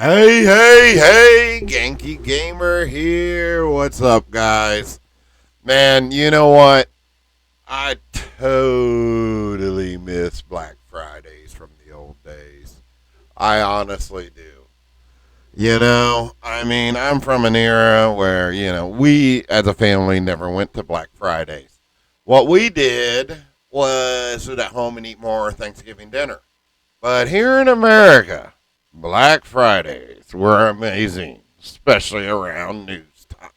Hey, Genki Gamer here. What's up, guys? Man, you know what? I totally miss Black Fridays from the old days. I honestly do. I'm from an era where, we as a family never went to Black Fridays. What we did was sit at home and eat more Thanksgiving dinner. But here in America, Black Fridays were amazing, especially around news time.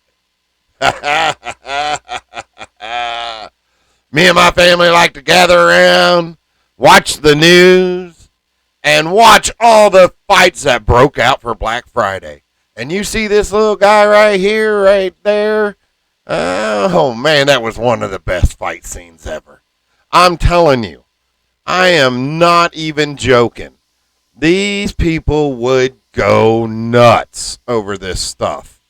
Me and my family like to gather around, watch the news, and watch all the fights that broke out for Black Friday. And you see this little guy right here, right there. Oh, man, that was one of the best fight scenes ever. I'm telling you, I am not even joking. These people would go nuts over this stuff.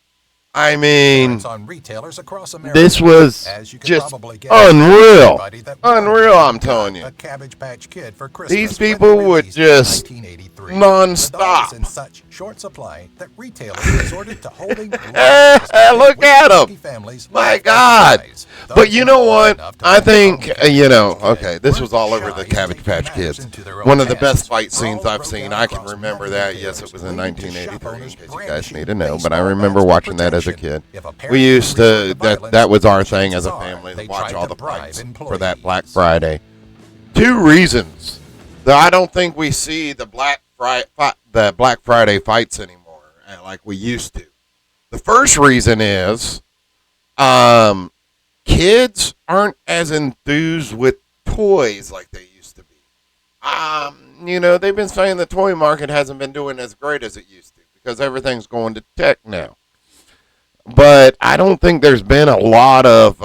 I mean, on retailers across America. This was just unreal. Unreal, I'm telling you. A Cabbage Patch Kid for Christmas. These people would just non-stop. In such short supply that retailers resorted to holding Look at them. My God. But you know what? I think, okay, this was all over the Cabbage Patch Kids. One of the best fight scenes I've seen. I can remember that. Yes, it was in 1983, in case you guys need to know. But I remember watching that as a kid. We used to, that was our thing as a family, to watch all the fights for that Black Friday. Two reasons that I don't think we see the Black Friday fights anymore like we used to. The first reason is kids aren't as enthused with toys like they used to be. They've been saying the toy market hasn't been doing as great as it used to because everything's going to tech now. But I don't think there's been a lot of,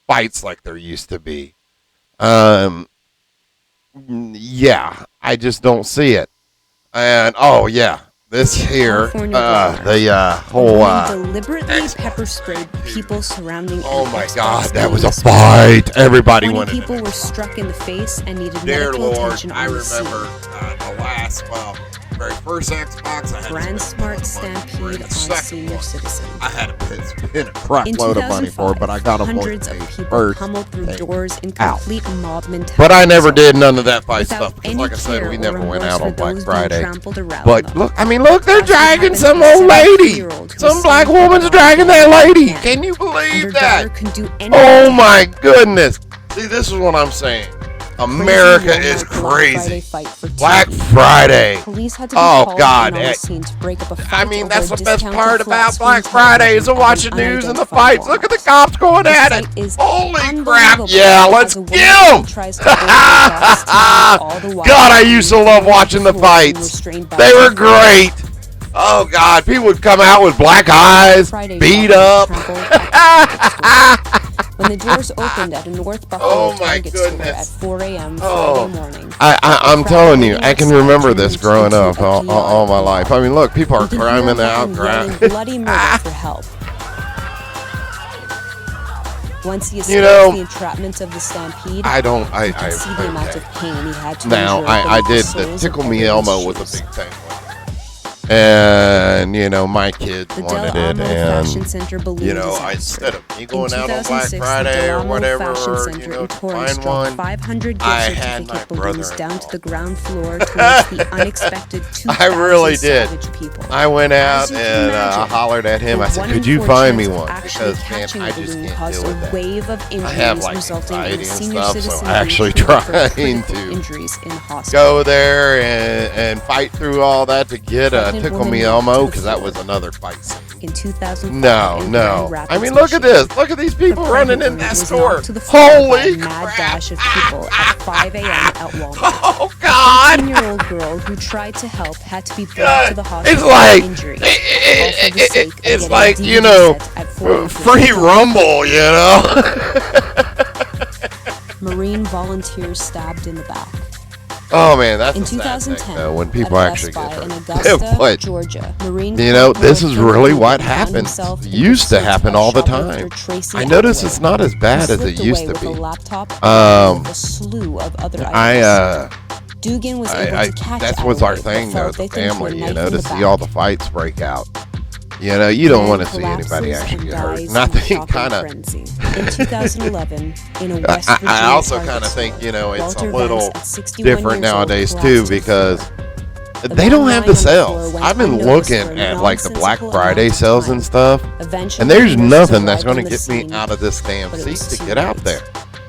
fights like there used to be. Yeah, I just don't see it. And, this here, the whole, deliberately pepper sprayed people surrounding. Oh my God, that was a fight! Everybody wanted. People were struck in the face and needed Dear medical Lord, attention. I remember the last, very first Xbox. I had Brand Smart Stampede on senior citizens. I had to spend a crap load of money for it, but I got them hundreds of people pummeled through doors in complete mob mentality. But I never did none of that fight stuff because, like I said, we never went out on Black Friday. But look, they're dragging some old lady. Some black woman's dragging that lady. Can you believe that? Oh my goodness! See, this is what I'm saying. America is crazy. Black Friday. Oh God! That's the best part about Black Friday is to watch the news and the fights. Look at the cops going at it. Holy crap! Yeah, let's kill them. God, I used to love watching the fights. They were great. Oh God, people would come out with black eyes, beat up. When the doors opened at a North Buffalo Target store at 4 a.m. Friday morning. I'm telling you, I can remember this growing up all my life. I mean, look, people are climbing out, bloody murder for help. Once he escaped the entrapment of the stampede, I see the amount of pain he had to now, I did the Tickle Me Elmo was a big thing. And, my kids wanted it, and, instead of me going out on Black Friday or whatever, or, to find one, I had my brother down to the ground floor towards the unexpected 2,000 I really did. People. I went out and hollered at him. I said, could you find me one? Because, man, I just can't deal with that. Wave of I have, resulting anxiety in and senior stuff, so citizen I'm actually trying to injuries in hospital. go there and fight through all that to get a Tickle Me Elmo, because that was another fight scene. In 2005, No. I mean, look at this. Look at these people running in that store. Holy crap. Dash of people at 5 a.m. at Walmart. Oh, God. A 13-year-old girl who tried to help had to be brought to the hospital It's like, with injury. it's like, free rumble, Marine volunteers stabbed in the back. Oh man, that's in a sad 2010, thing, though, when people actually get in hurt. Augusta, But, Georgia, Marine this is really what happens. Used to happen all the time. I notice it's not as bad as it used to be. Dugan was able to catch That was our Adelaide, thing, but fell though, as a victim to a family, knife you know, in to the see back. all the fights break out. You know, you don't want to see Collapses anybody actually and get hurt. dies And I in think shock and kind of, frenzy. In 2011, in a West Virginia I also Target kind of think, store, you know, it's Walter a little Vance, at 61 different years old, nowadays too, collapsed to the because floor. The they man don't have lying the on the floor sales. went I've been unnoticed looking for a at like the Black nonsensical Friday amount of sales time. and stuff, Eventually, and there's nurses nothing that's arrived going on to the get me scene, out of this damn but it seat was to too get out late. there.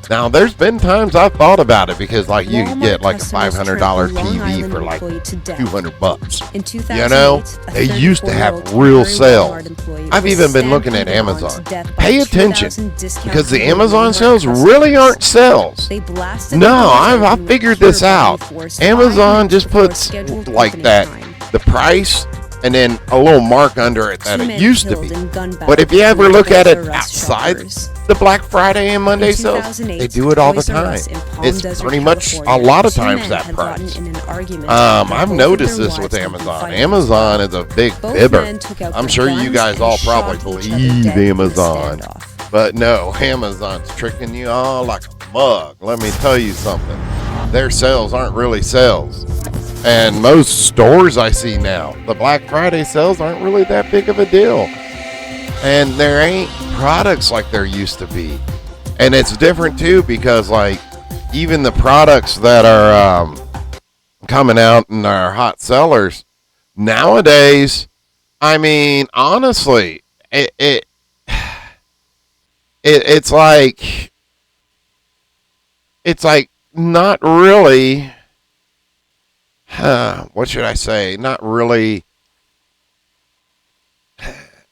Now, there's been times I've thought about it because, like, you can Walmart get like a customers $500 trampled Long TV Island for like employee to death. $200. In 2008, You know, a they used to have 34-year-old real Temporary sales. Walmart employee I've was even been looking at stampeded on to Amazon. death by Pay attention 2,000 discount because the code Amazon Walmart sales customers. really aren't sales. They blasted No, the doors I've open with figured pure this out. body force 5 Amazon minutes just before puts scheduled like opening that, time. the price, and then a little mark under it that 2 it men used to killed be. in gun But if battle you ever between look at Toys it R Us outside shoppers. the Black Friday and Monday In sales, 2008, they do it all the Toys R time. Us in Palm It's Desert, pretty much California, a lot of 2 times men that had gotten price. in an argument after I've both of noticed their this with wives had been Amazon. fighting. Amazon is a big Both fibber. men took out I'm their sure you guns guys and all shot probably each other believe dead in a Amazon. standoff. But no, Amazon's tricking you all like a mug. Let me tell you something. Their sales aren't really sales. And most stores I see now, the Black Friday sales aren't really that big of a deal. And there ain't products like there used to be. And it's different too because like even the products that are coming out and are hot sellers nowadays, I mean, honestly, it's like not really what should I say? Not really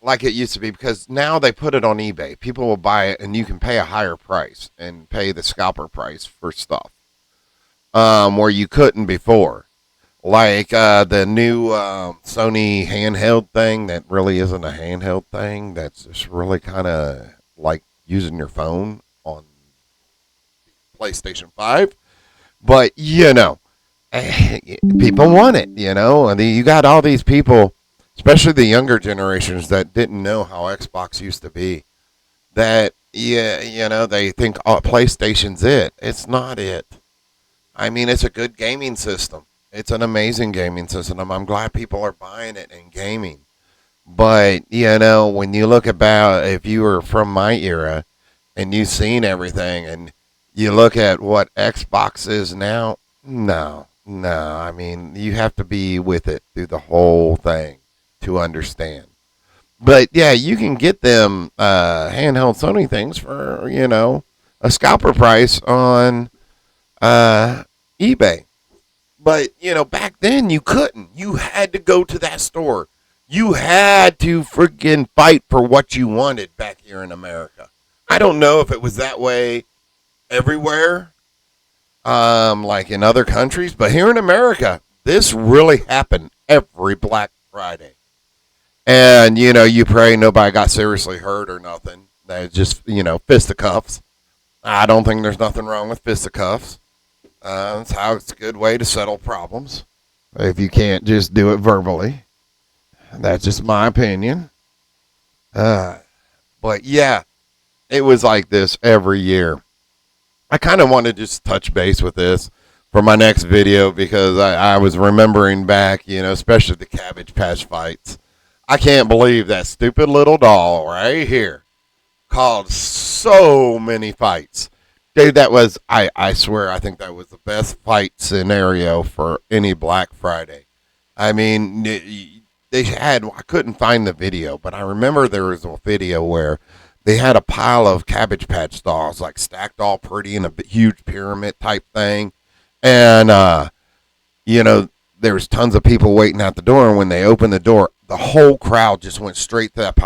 like it used to be because now they put it on eBay. People will buy it and you can pay a higher price and pay the scalper price for stuff where you couldn't before. Like the new Sony handheld thing that really isn't a handheld thing. That's just really kind of like using your phone on PlayStation 5. But, you know, people want it, you know. And you got all these people, especially the younger generations that didn't know how Xbox used to be, that, yeah, you know, they think PlayStation's it. It's not it. I mean, it's a good gaming system. It's an amazing gaming system. I'm glad people are buying it and gaming. But, you know, when you look about, if you were from my era and you've seen everything and you look at what Xbox is now, no. I mean, you have to be with it through the whole thing to understand. But, yeah, you can get them handheld Sony things for, you know, a scalper price on eBay. But, you know, back then you couldn't. You had to go to that store. You had to friggin' fight for what you wanted back here in America. I don't know if it was that way everywhere, like in other countries, but here in America, this really happened every Black Friday. And, you know, you pray nobody got seriously hurt or nothing. They just, you know, fisticuffs. I don't think there's nothing wrong with fisticuffs. That's how it's a good way to settle problems. If you can't just do it verbally. That's just my opinion. But yeah, it was like this every year. I kind of wanted to just touch base with this for my next video because I was remembering back, you know, especially the Cabbage Patch fights. I can't believe that stupid little doll right here caused so many fights. Dude, that was, I swear, I think that was the best fight scenario for any Black Friday. I mean, they had, I couldn't find the video, but I remember there was a video where they had a pile of Cabbage Patch dolls, like stacked all pretty in a huge pyramid type thing. And, you know, there was tons of people waiting out the door. And when they opened the door, the whole crowd just went straight to that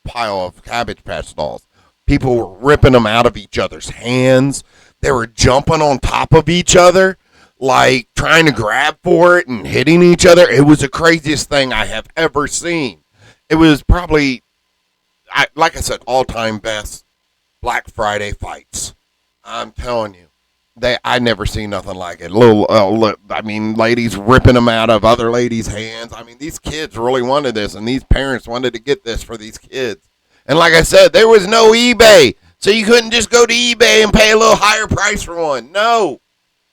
pile of Cabbage Patch dolls. People were ripping them out of each other's hands. They were jumping on top of each other, like trying to grab for it and hitting each other. It was the craziest thing I have ever seen. It was probably, like I said, all-time best Black Friday fights. I'm telling you, I never seen nothing like it. Ladies ripping them out of other ladies' hands. I mean, these kids really wanted this, and these parents wanted to get this for these kids. And like I said, there was no eBay, so you couldn't just go to eBay and pay a little higher price for one. No,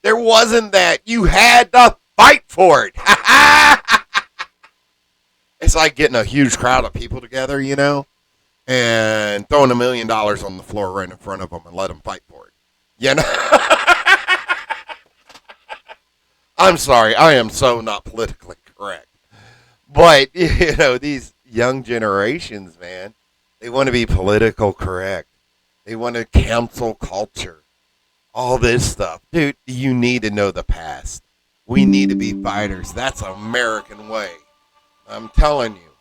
There wasn't that. You had to fight for it. It's like getting a huge crowd of people together, you know, and throwing $1 million on the floor right in front of them and let them fight for it. You know? I'm sorry. I am so not politically correct. But, you know, these young generations, man, they want to be political correct. They want to cancel culture. All this stuff. Dude, you need to know the past. We need to be fighters. That's an American way. I'm telling you.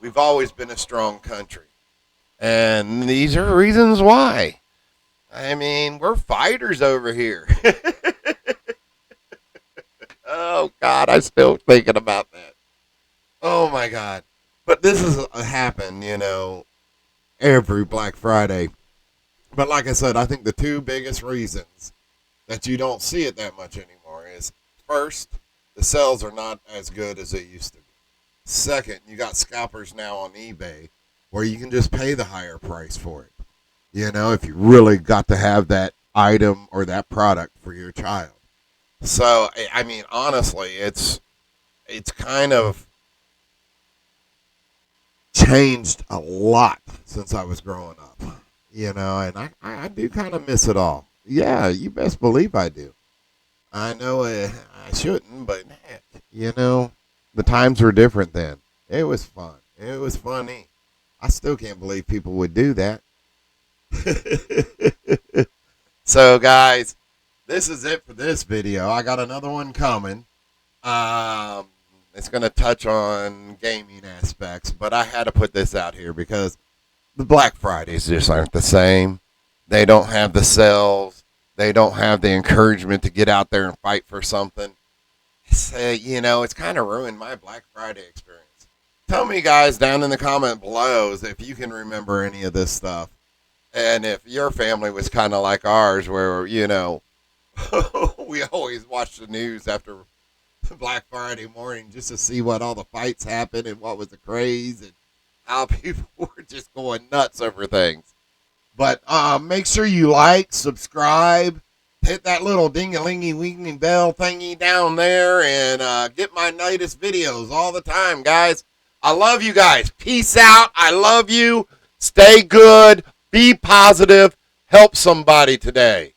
We've always been a strong country. And these are reasons why. I mean, we're fighters over here. Oh, God, I'm still thinking about that. Oh, my God. But this has happened, you know, every Black Friday. But like I said, I think the two biggest reasons that you don't see it that much anymore is, first, the sales are not as good as they used to be. Second, you got scalpers now on eBay where you can just pay the higher price for it. You know, if you really got to have that item or that product for your child. So, I mean, honestly, it's kind of changed a lot since I was growing up. You know, and I do kind of miss it all. Yeah, you best believe I do. I know I shouldn't, but heck, you know, the times were different then. It was fun. It was funny. I still can't believe people would do that. So, guys, this is it for this video. I got another one coming. It's going to touch on gaming aspects, but I had to put this out here because the Black Fridays just aren't the same. They don't have the sales. They don't have the encouragement to get out there and fight for something. So, you know, it's kind of ruined my Black Friday experience. Tell me, guys, down in the comment below if you can remember any of this stuff. And if your family was kind of like ours where, you know, we always watch the news after Black Friday morning just to see what all the fights happened and what was the craze and how people were just going nuts over things. But make sure you like, subscribe, hit that little ding-a-lingy-wingy bell thingy down there, and get my latest videos all the time, guys. I love you guys. Peace out. I love you. Stay good. Be positive. Help somebody today.